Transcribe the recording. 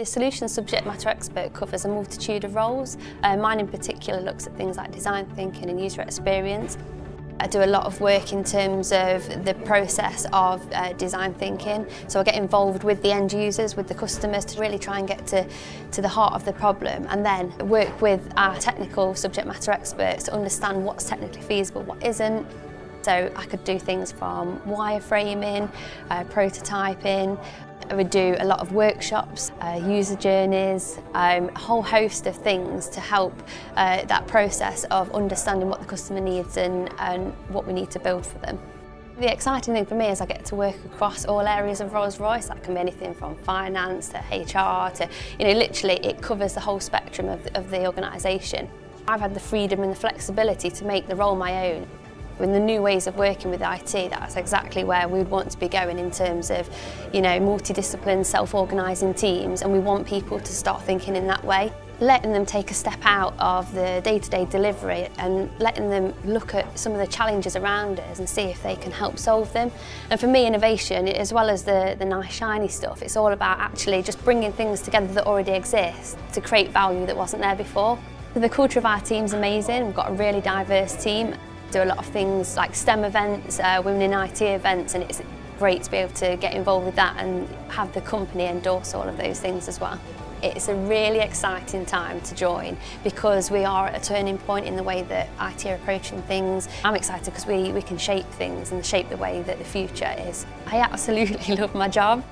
The solutions subject matter expert covers a multitude of roles. Mine in particular looks at things like design thinking and user experience. I do a lot of work in terms of the process of design thinking, so I get involved with the end users, with the customers, to really try and get to the heart of the problem, and then work with our technical subject matter experts to understand what's technically feasible, what isn't. So I could do things from wireframing, prototyping. I would do a lot of workshops, user journeys, a whole host of things to help that process of understanding what the customer needs and what we need to build for them. The exciting thing for me is I get to work across all areas of Rolls-Royce. That can be anything from finance to HR to, literally it covers the whole spectrum of the organisation. I've had the freedom and the flexibility to make the role my own. In the new ways of working with IT, that's exactly where we would want to be going in terms of, multidiscipline, self-organising teams, and we want people to start thinking in that way. Letting them take a step out of the day-to-day delivery and letting them look at some of the challenges around us and see if they can help solve them. And for me, innovation, as well as the nice shiny stuff, it's all about actually just bringing things together that already exist to create value that wasn't there before. The culture of our team's amazing. We've got a really diverse team. Do a lot of things like STEM events, Women in IT events, and it's great to be able to get involved with that and have the company endorse all of those things as well. It's a really exciting time to join because we are at a turning point in the way that IT are approaching things. I'm excited because we can shape things and shape the way that the future is. I absolutely love my job.